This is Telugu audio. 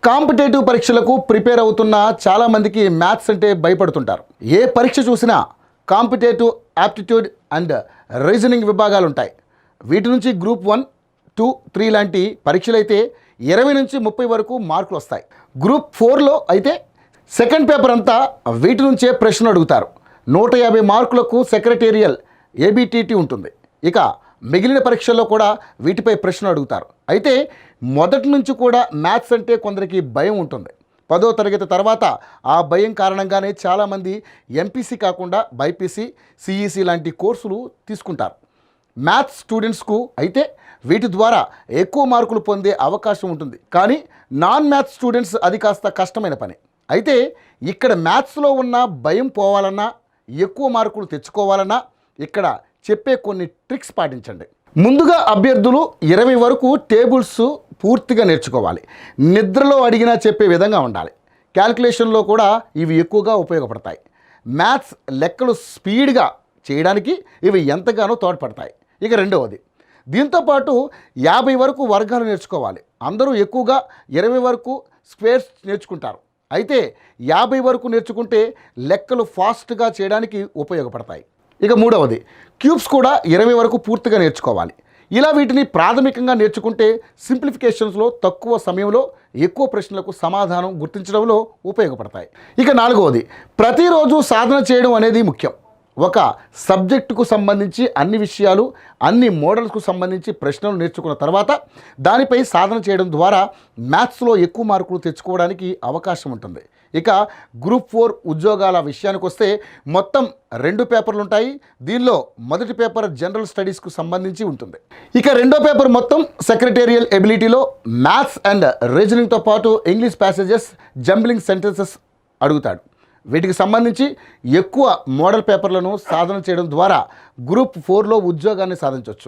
కాంపిటేటివ్ పరీక్షలకు ప్రిపేర్ అవుతున్న చాలామందికి మ్యాథ్స్ అంటే భయపడుతుంటారు. ఏ పరీక్ష చూసినా కాంపిటేటివ్ యాప్టిట్యూడ్ అండ్ రీజనింగ్ విభాగాలు ఉంటాయి. వీటి నుంచి గ్రూప్ 1, 2, 3 లాంటి పరీక్షలు అయితే 20 నుంచి 30 వరకు మార్కులు వస్తాయి. గ్రూప్ 4లో అయితే సెకండ్ పేపర్ అంతా వీటి నుంచే ప్రశ్నలు అడుగుతారు. 150 మార్కులకు సెక్రటేరియల్ ఏబిటిటి ఉంటుంది. ఇక మిగిలిన పరీక్షల్లో కూడా వీటిపై ప్రశ్నలు అడుగుతారు. అయితే మొదటి నుంచి కూడా మ్యాథ్స్ అంటే కొందరికి భయం ఉంటుంది. 10వ తరగతి తర్వాత ఆ భయం కారణంగానే చాలామంది ఎంపీసీ కాకుండా బైపీసీ, సిఈసీ లాంటి కోర్సులు తీసుకుంటారు. మ్యాథ్స్ స్టూడెంట్స్కు అయితే వీటి ద్వారా ఎక్కువ మార్కులు పొందే అవకాశం ఉంటుంది. కానీ నాన్ మ్యాథ్స్ స్టూడెంట్స్ అది కాస్త కష్టమైన పని. అయితే ఇక్కడ మ్యాథ్స్లో ఉన్న భయం పోవాలన్నా, ఎక్కువ మార్కులు తెచ్చుకోవాలన్నా ఇక్కడ చెప్పే కొన్ని ట్రిక్స్ పాటించండి. ముందుగా అభ్యర్థులు 20 వరకు టేబుల్స్ పూర్తిగా నేర్చుకోవాలి. నిద్రలో అడిగినా చెప్పే విధంగా ఉండాలి. క్యాల్కులేషన్లో కూడా ఇవి ఎక్కువగా ఉపయోగపడతాయి. మ్యాథ్స్ లెక్కలు స్పీడ్గా చేయడానికి ఇవి ఎంతగానో తోడ్పడతాయి. ఇక రెండవది, దీంతోపాటు 50 వరకు వర్గాలు నేర్చుకోవాలి. అందరూ ఎక్కువగా 20 వరకు స్క్వేర్స్ నేర్చుకుంటారు. అయితే 50 వరకు నేర్చుకుంటే లెక్కలు ఫాస్ట్గా చేయడానికి ఉపయోగపడతాయి. ఇక మూడవది, క్యూబ్స్ కూడా 20 వరకు పూర్తిగా నేర్చుకోవాలి. ఇలా వీటిని ప్రాథమికంగా నేర్చుకుంటే సింప్లిఫికేషన్స్లో తక్కువ సమయంలో ఎక్కువ ప్రశ్నలకు సమాధానం గుర్తించడంలో ఉపయోగపడతాయి. ఇక నాలుగవది, ప్రతిరోజు సాధన చేయడం అనేది ముఖ్యం. ఒక సబ్జెక్టుకు సంబంధించి అన్ని విషయాలు, అన్ని మోడల్స్కు సంబంధించి ప్రశ్నలు నేర్చుకున్న తర్వాత దానిపై సాధన చేయడం ద్వారా మ్యాథ్స్లో ఎక్కువ మార్కులు తెచ్చుకోవడానికి అవకాశం ఉంటుంది. ఇక గ్రూప్ 4 ఉద్యోగాల విషయానికి వస్తే మొత్తం 2 పేపర్లు ఉంటాయి. దీనిలో మొదటి పేపర్ జనరల్ స్టడీస్కు సంబంధించి ఉంటుంది. ఇక రెండో పేపర్ మొత్తం సెక్రటేరియల్ ఎబిలిటీలో మ్యాథ్స్ అండ్ రీజనింగ్తో పాటు ఇంగ్లీష్ ప్యాసేజెస్, జంబ్లింగ్ సెంటెన్సెస్ అడుగుతాడు. వీటికి సంబంధించి ఎక్కువ మోడల్ పేపర్లను సాధన చేయడం ద్వారా గ్రూప్ 4లో ఉద్యోగాన్ని సాధించవచ్చు.